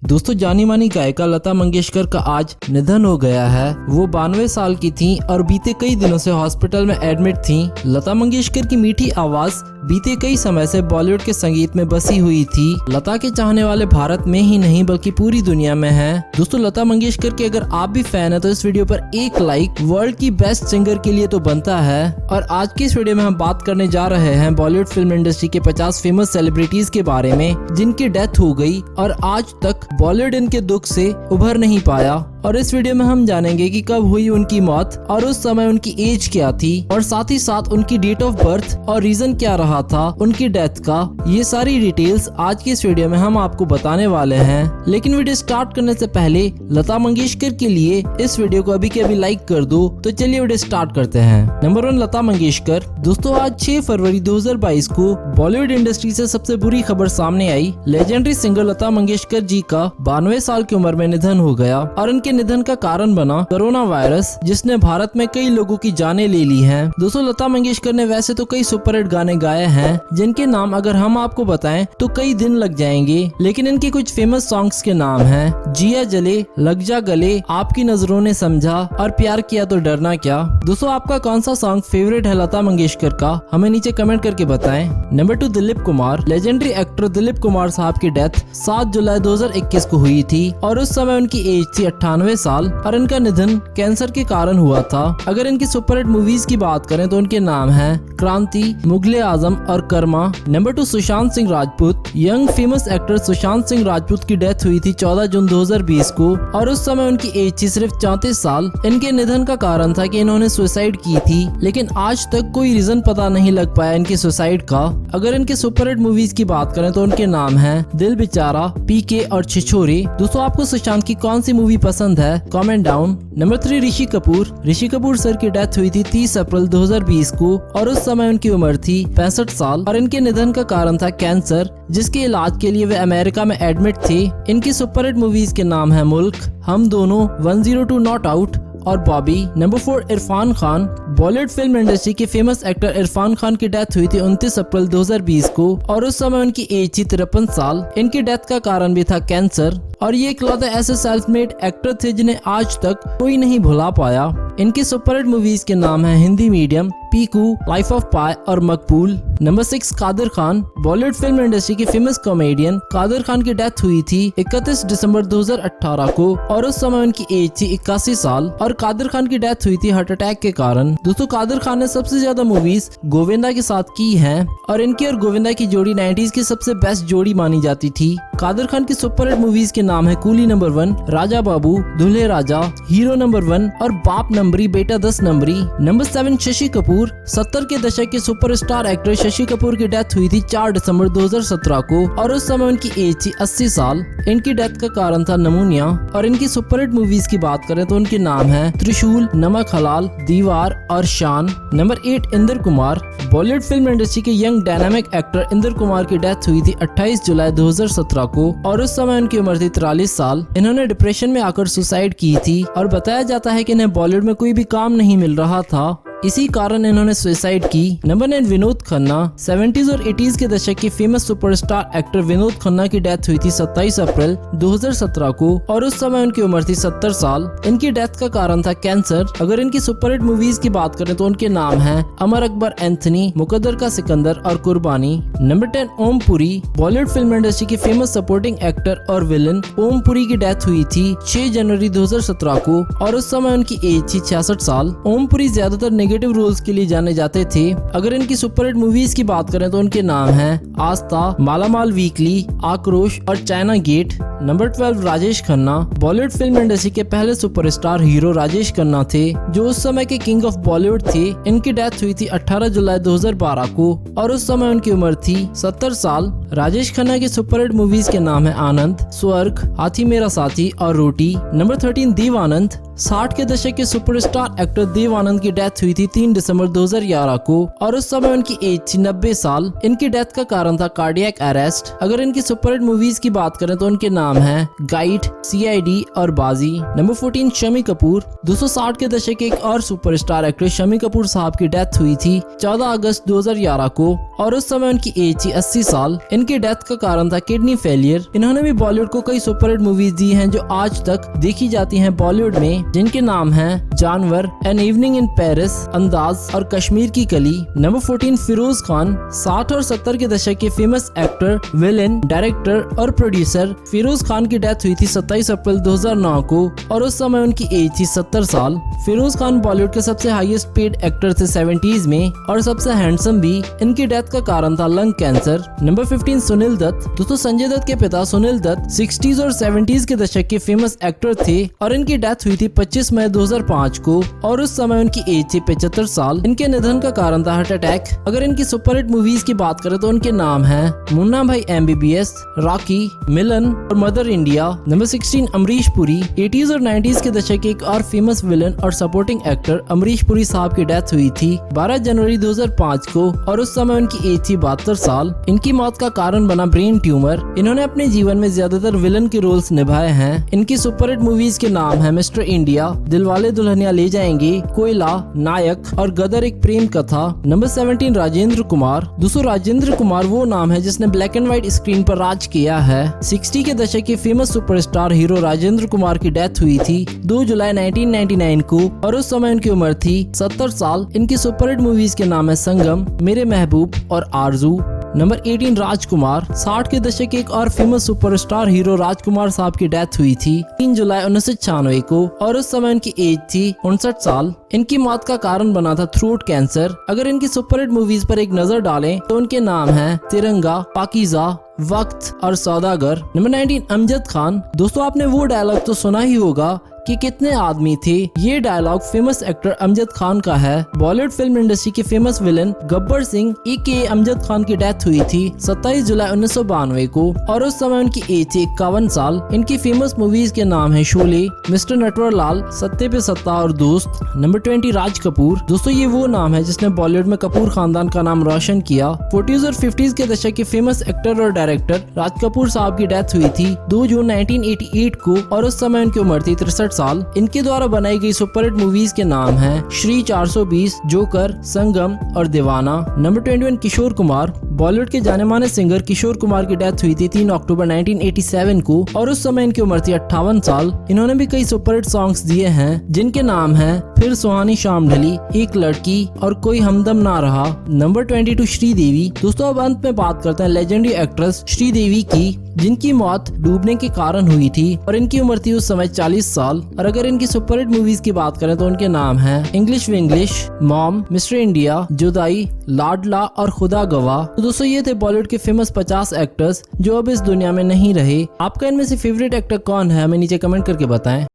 दोस्तों, जानी मानी गायिका लता मंगेशकर का आज निधन हो गया है। वो 92 साल की थीं और बीते कई दिनों से हॉस्पिटल में एडमिट थीं। लता मंगेशकर की मीठी आवाज बीते कई समय से बॉलीवुड के संगीत में बसी हुई थी। लता के चाहने वाले भारत में ही नहीं बल्कि पूरी दुनिया में हैं। दोस्तों, लता मंगेशकर के अगर आप भी फैन है तो इस वीडियो पर एक लाइक वर्ल्ड की बेस्ट सिंगर के लिए तो बनता है। और आज की इस वीडियो में हम बात करने जा रहे हैं बॉलीवुड फिल्म इंडस्ट्री के 50 फेमस सेलिब्रिटीज के बारे में जिनकी डेथ हो गई और आज तक बॉलीवुड इनके दुख से उभर नहीं पाया। और इस वीडियो में हम जानेंगे कि कब हुई उनकी मौत और उस समय उनकी एज क्या थी और साथ ही साथ उनकी डेट ऑफ बर्थ और रीजन क्या रहा था उनकी डेथ का। ये सारी डिटेल्स आज की इस वीडियो में हम आपको बताने वाले हैं। लेकिन वीडियो स्टार्ट करने से पहले लता मंगेशकर के लिए इस वीडियो को अभी के अभी लाइक कर दो। तो चलिए वीडियो स्टार्ट करते हैं। नंबर 1, लता मंगेशकर। दोस्तों, आज 6 फरवरी 2022 को बॉलीवुड इंडस्ट्री से सबसे बुरी खबर सामने आई। लेजेंडरी सिंगर लता मंगेशकर जी का 92 साल की उम्र में निधन हो गया और उनके निधन का कारण बना कोरोना वायरस, जिसने भारत में कई लोगों की जानें ले ली हैं। दोस्तों, लता मंगेशकर ने वैसे तो कई सुपरहिट गाने गाए हैं जिनके नाम अगर हम आपको बताएं तो कई दिन लग जाएंगे, लेकिन इनके कुछ फेमस सॉन्ग्स के नाम हैं जिया जले, लग जा गले, आपकी नजरों ने समझा और प्यार किया तो डरना क्या। दोस्तों, आपका कौन सा सॉन्ग फेवरेट है लता मंगेशकर का, हमें नीचे कमेंट करके बताएं। Number 2, Dilip Kumar. Legendary actor Dilip Kumar साहब की डेथ 7 जुलाई 2021 को हुई थी और उस समय उनकी एज थी 98 साल और इनका निधन कैंसर के कारण हुआ था। अगर इनकी सुपरहिट मूवीज की बात करें तो उनके नाम हैं क्रांति, मुगले आजम और Karma. Number 2, Sushant Singh Rajput. Young famous actor Sushant Singh Rajput की डेथ हुई थी 14 जून 2020 को और उस समय उनकी एज थी सिर्फ 34 साल। इनके निधन का कारण था कि इन्होंने सुसाइड की थी, लेकिन आज तक कोई रीजन पता नहीं लग पाया इनकी सुसाइड का। अगर इनके सुपरहिट मूवीज की बात करें तो उनके नाम हैं दिल बेचारा, पीके और छिछोरे। दोस्तों, आपको सुशांत की कौन सी मूवी पसंद है, comment down. Number 3, Rishi Kapoor. Rishi Kapoor sir की डेथ हुई थी 30 अप्रैल 2020 को और उस समय उनकी उम्र थी 65 साल और इनके निधन का कारण था कैंसर, जिसके इलाज के लिए वे अमेरिका में एडमिट थे। इनकी सुपरहिट मूवीज के नाम है मुल्क, हम दोनों, 102 नॉट आउट और Bobby. Number 4, Irfan Khan. Bollywood film industry के फेमस एक्टर इरफान खान की डेथ हुई थी 29 अप्रैल 2020 को और उस समय उनकी एज थी 53 साल। इनकी डेथ का कारण भी था कैंसर और ये इकलौते ऐसे सेल्फ मेड एक्टर थे जिन्हें आज तक कोई नहीं भुला पाया। इनकी सुपरहिट मूवीज के नाम है Hindi Medium, Piku, Life of Pi और Maqbool. Number 6, Kader Khan. Bollywood film industry के फेमस कॉमेडियन कादर खान की डेथ हुई थी 31 दिसंबर 2018 को और उस समय उनकी एज थी 81 साल और कादर खान की डेथ हुई थी हार्ट अटैक के कारण। दोस्तों, कादर खान ने सबसे ज्यादा मूवीज गोविंदा के साथ की हैं और इनकी और गोविंदा की जोड़ी 90s की सबसे बेस्ट जोड़ी मानी जाती थी। कादर खान की सुपरहिट मूवीज के नाम है कूली नंबर 1, राजा बाबू, दूल्हे राजा, हीरो नंबर 1 और बाप नंबरी, बेटा 10 नंबरी। नंबर 7, शशि कपूर। 70 के दशक के सुपरस्टार एक्टर शशि कपूर की डेथ हुई थी 4 दिसंबर 2017 को और उस समय उनकी एज थी 80 साल। इनकी डेथ का कारण था नमूनिया और इनकी सुपरहिट मूवीज की बात करें तो उनके नाम है त्रिशूल, नमक हलाल, दीवार और Shaan. Number 8, Inder Kumar. Bollywood film industry के young dynamic actor Inder Kumar की डेथ हुई थी 28 जुलाई 2017 को और उस समय उनकी उम्र थी 43 साल। इन्होंने डिप्रेशन में आकर सुसाइड की थी और बताया जाता है कि इन्हें बॉलीवुड में कोई भी काम नहीं मिल रहा था, इसी कारण इन्होंने सुसाइड की। नंबर 9, विनोद खन्ना। 70s और 80s के दशक के famous superstar actor Vinod Khanna की डेथ हुई थी 27 अप्रैल 2017 को और उस समय उनकी उम्र थी 70 साल। इनकी डेथ का कारण था कैंसर। अगर इनकी सुपरहिट मूवीज की बात करें तो उनके नाम हैं अमर अकबर एंथनी, मुकद्दर का सिकंदर और कुर्बानी। Number 10, Om Puri. Bollywood film industry के फेमस सपोर्टिंग एक्टर और विलन ओम पुरी की डेथ हुई थी 6 जनवरी 2017 को और उस समय उनकी एज थी 66 साल। ओम पुरी ज्यादातर नेगेटिव रोल्स के लिए जाने जाते थे। अगर इनकी सुपरहिट मूवीज की बात करें तो उनके नाम हैं आस्था, मालामाल वीकली, आक्रोश और China Gate. Number 12, Rajesh Khanna. Bollywood film industry के पहले सुपरस्टार हीरो राजेश खन्ना थे जो उस समय के किंग ऑफ बॉलीवुड थे। इनकी डेथ हुई थी 18 जुलाई 2012 को और उस समय उनकी उम्र थी 70 साल। राजेश खन्ना की सुपरहिट मूवीज के नाम है आनंद, स्वर्ग, हाथी मेरा साथी और रोटी। नंबर 13, देव आनंद। 60 के दशक के सुपरस्टार एक्टर देव आनंद की डेथ हुई थी 3 दिसंबर 2011 को और उस समय उनकी एज थी 90 साल। इनकी डेथ का कारण था कार्डियक अरेस्ट। अगर इनकी सुपरहिट मूवीज की बात करें तो उनके नाम नाम है गाइड, CID और बाजी। नंबर 14 शम्मी कपूर। 260 के दशक के एक और सुपरस्टार एक्ट्रेस शम्मी कपूर साहब की डेथ हुई थी 14 अगस्त 2011 को और उस समय उनकी एज थी 80 साल। इनकी डेथ का कारण था किडनी फेलियर। इन्होंने भी बॉलीवुड को कई सुपरहिट मूवीज दी हैं जो आज तक देखी जाती हैं बॉलीवुड में, जिनके नाम हैं जानवर, एन इवनिंग इन पेरिस, अंदाज और कश्मीर की कली। नंबर 14 फिरोज खान। 60 और 70 के दशक के फेमस एक्टर, विलेन, डायरेक्टर और प्रोड्यूसर। फिरोज खान की डेथ हुई थी 27 अप्रैल 2009 को और उस समय उनकी एज थी 70 साल। फिरोज खान बॉलीवुड के सबसे हाईएस्ट पेड एक्टर थे 70s में और सबसे हैंडसम भी। इनकी डेथ का कारण था lung cancer. Number 15 Sunil Dutt. दोस्तों संजय दत्त के पिता सुनील दत्त 60s और 70s के दशक के फेमस एक्टर थे और इनकी डेथ हुई थी 25 मई 2005 को और उस समय उनकी एज थी 75 साल। इनके निधन का कारण था हार्ट अटैक। अगर इनकी सुपरहिट मूवीज की बात करें तो उनके नाम हैं मुन्ना भाई MBBS, रॉकी, मिलन और mother India. Number 16 Amrish Puri. 80s और 90s के दशक के एक और फेमस विलन और सपोर्टिंग एक्टर अमरीश पुरी साहब की डेथ हुई थी 12 जनवरी 2005 को और उस समय उनकी एज थी 72 साल। इनकी मौत का कारण बना ब्रेन ट्यूमर। इन्होंने अपने जीवन में ज्यादातर विलन के रोल्स निभाए हैं। इनकी सुपरहिट मूवीज के नाम है मिस्टर इंडिया, दिलवाले दुल्हनिया ले जाएंगे, कोयला, नायक और गदर एक प्रेम कथा। नंबर 17 राजेंद्र कुमार। दोस्तों राजेंद्र कुमार वो नाम है जिसने ब्लैक एंड व्हाइट स्क्रीन पर राज किया है। 60 के दशक के famous superstar hero Rajendra Kumar की डेथ हुई थी 2 जुलाई 1999 को और उस समय उनकी उम्र थी 70 साल। इनकी सुपरहिट मूवीज के नाम है संगम, मेरे महबूब और आरजू। नंबर 18 राजकुमार। 60 के दशक के एक और फेमस सुपरस्टार हीरो राजकुमार साहब की डेथ हुई थी 3 जुलाई 1996 को और उस समय उनकी एज थी 59 साल। इनकी मौत का कारण बना था थ्रोट कैंसर। अगर इनकी सुपरहिट मूवीज पर एक नजर डालें तो उनके नाम हैं तिरंगा, पाकीज़ा, वक्त और सौदागर। नंबर 19 अमजद खान। दोस्तों आपने वो डायलॉग तो सुना ही होगा कि कितने आदमी थे। ये dialogue famous actor Amjad Khan का है। बॉलीवुड फिल्म इंडस्ट्री के famous villain Gabbar Singh AKA Amjad Khan की डेथ हुई थी 27 जुलाई 1992 को और उस समय उनकी एज थी 51 साल। इनकी फेमस मूवीज के नाम है शोले, मिस्टर नटवरलाल, सत्ते पे सत्ता और दोस्त। नंबर 20 राज कपूर। दोस्तों ये वो नाम है जिसने बॉलीवुड में कपूर खानदान का नाम रोशन किया। 40s और 50s के दशक के फेमस एक्टर और डायरेक्टर राज कपूर साहब की डेथ हुई थी 2 जून 1988 को और उस समय उनकी उम्र थी 63 साल। इनके द्वारा बनाई गई सुपरहिट मूवीज के नाम हैं श्री 420, जोकर, संगम और दीवाना। नंबर 21 किशोर कुमार। बॉलीवुड के जाने माने सिंगर किशोर कुमार की डेथ हुई थी 3 अक्टूबर 1987 को और उस समय इनकी उम्र थी 58 साल। इन्होंने भी कई सुपरहिट सॉन्ग्स दिए हैं जिनके नाम हैं फिर सुहानी शाम ढली, एक लड़की और कोई हमदम ना रहा। नंबर 22 श्रीदेवी। दोस्तों अब अंत में बात करते हैं लेजेंडरी एक्ट्रेस श्रीदेवी की, जिनकी मौत डूबने के कारण हुई थी और इनकी उम्र थी उस समय 40 साल। और अगर इनकी सुपरहिट मूवीज की बात करें तो उनके नाम हैं English Vinglish, mom, mister India, जुदाई, लाडला और खुदा गवाह। तो दोस्तों ये थे बॉलीवुड के फेमस 50 एक्टर्स जो अब इस दुनिया में नहीं रहे। आपका इनमें से फेवरेट एक्टर कौन है हमें नीचे कमेंट करके बताएं।